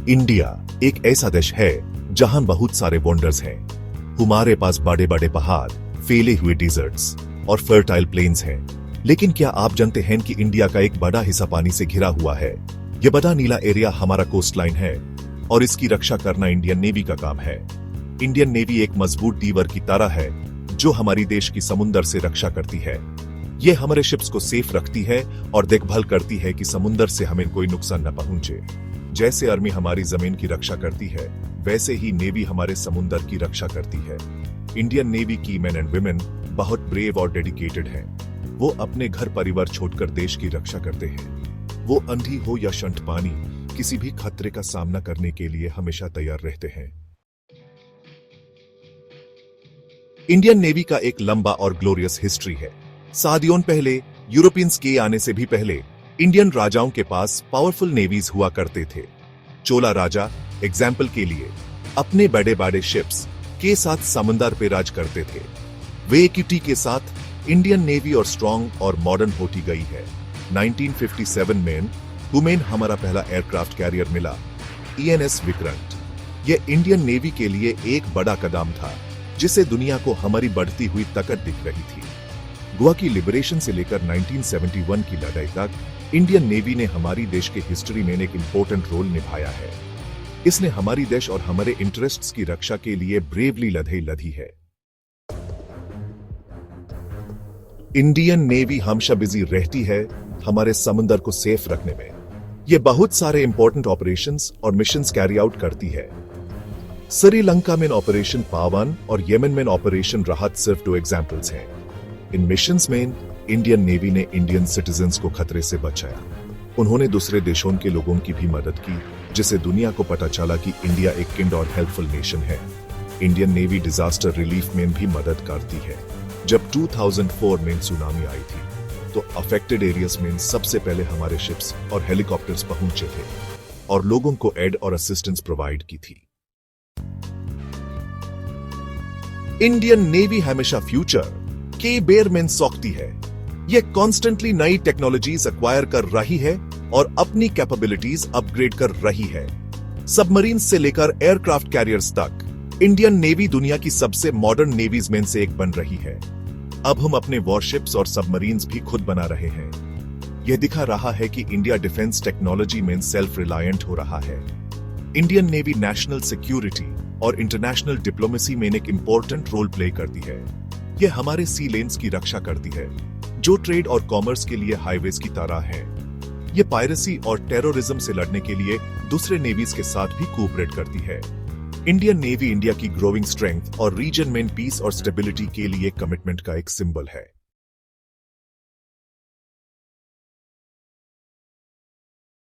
India एक ऐसा देश है जहां बहुत सारे वंडर्स हैं। हमारे पास बड़े बड़े पहाड़, फैले हुए डिजर्ट्स और फर्टाइल प्लेन्स हैं। लेकिन क्या आप जानते हैं कि इंडिया का एक बड़ा हिस्सा पानी से घिरा हुआ है? यह बड़ा नीला एरिया हमारा कोस्ट लाइन है और इसकी रक्षा करना इंडियन नेवी का काम है। इंडियन नेवी एक मजबूत दीवार की तरह है जो हमारी देश की समुद्र से रक्षा करती है। ये हमारे शिप्स को सेफ रखती है और देखभाल करती है कि समुद्र से हमें कोई नुकसान न पहुंचे। जैसे आर्मी हमारी जमीन की रक्षा करती है, वैसे ही नेवी हमारे समुद्र की रक्षा करती है। इंडियन नेवी की मैन एंड वुमेन बहुत ब्रेव और डेडिकेटेड हैं। वो अपने घर परिवार छोड़कर देश की रक्षा करते हैं। वो अंधी हो या शंट पानी, किसी भी खतरे का सामना करने के लिए हमेशा तैयार रहते हैं। इंडियन नेवी का एक लंबा और ग्लोरियस हिस्ट्री है। सदियों पहले, यूरोपियंस के आने से भी पहले, इंडियन राजाओं के पास पावरफुल नेवीज हुआ करते थे। चोला राजा एग्जाम्पल के लिए अपने बड़े बड़े शिप्स के साथ समंदर पे राज करते थे। वे इक्विटी के साथ इंडियन नेवी और स्ट्रॉन्ग और मॉडर्न होती गई है। 1957 में हुमेन हमारा पहला एयरक्राफ्ट कैरियर मिला, ENS विक्रांत। यह इंडियन नेवी के लिए एक बड़ा कदम था जिससे दुनिया को हमारी बढ़ती हुई ताकत दिख रही थी। गोवा की लिबरेशन से लेकर 1971 की लड़ाई तक इंडियन नेवी ने हमारी देश के हिस्ट्री में एक इंपॉर्टेंट रोल निभाया है। इसने हमारी देश और हमारे इंटरेस्ट्स की रक्षा के लिए ब्रेवली लड़ाई लड़ी है। इंडियन नेवी हमेशा बिजी रहती है हमारे समुद्र को सेफ रखने में। यह बहुत सारे इंपॉर्टेंट ऑपरेशंस और मिशंस कैरी आउट करती है। श्रीलंका में ऑपरेशन पावन और येमेन में ऑपरेशन राहत सिर्फ 2 एग्जाम्पल्स हैं। इन मिशंस में इंडियन नेवी ने इंडियन सिटीजन्स को खतरे से बचाया। उन्होंने दूसरे देशों के लोगों की भी मदद की, जिससे दुनिया को पता चला कि इंडिया एक काइंड और हेल्पफुल नेशन है। इंडियन नेवी डिजास्टर रिलीफ में भी मदद करती है। जब 2004 में सुनामी आई थी तो अफेक्टेड एरियाज में सबसे पहले हमारे शिप्स और हेलीकॉप्टर्स पहुंचे थे और लोगों को एड और असिस्टेंस प्रोवाइड की थी। इंडियन नेवी हमेशा फ्यूचर के बेर में सोचती है। यह कॉन्स्टेंटली नई टेक्नोलॉजीज एक्वायर कर रही है और अपनी कैपेबिलिटीज अपग्रेड कर रही है। सबमरीन से लेकर एयरक्राफ्ट कैरियर्स तक इंडियन नेवी दुनिया की सबसे मॉडर्न नेवीज में से एक बन रही है। अब हम अपने वॉरशिप्स और सबमरीन्स भी खुद बना रहे हैं। यह दिखा रहा है कि इंडिया डिफेंस टेक्नोलॉजी में सेल्फ रिलायंट हो रहा है। इंडियन नेवी नेशनल सिक्योरिटी और इंटरनेशनल डिप्लोमेसी में एक इंपॉर्टेंट रोल प्ले करती है। यह हमारे सी लेन्स की रक्षा करती है, जो ट्रेड और कॉमर्स के लिए हाईवेज की तरह है। यह पायरेसी और टेररिज्म से लड़ने के लिए दूसरे नेवीज के साथ भी कोऑपरेट करती है। इंडियन नेवी इंडिया की ग्रोइंग स्ट्रेंथ और रीजन में पीस और स्टेबिलिटी के लिए कमिटमेंट का एक सिंबल है।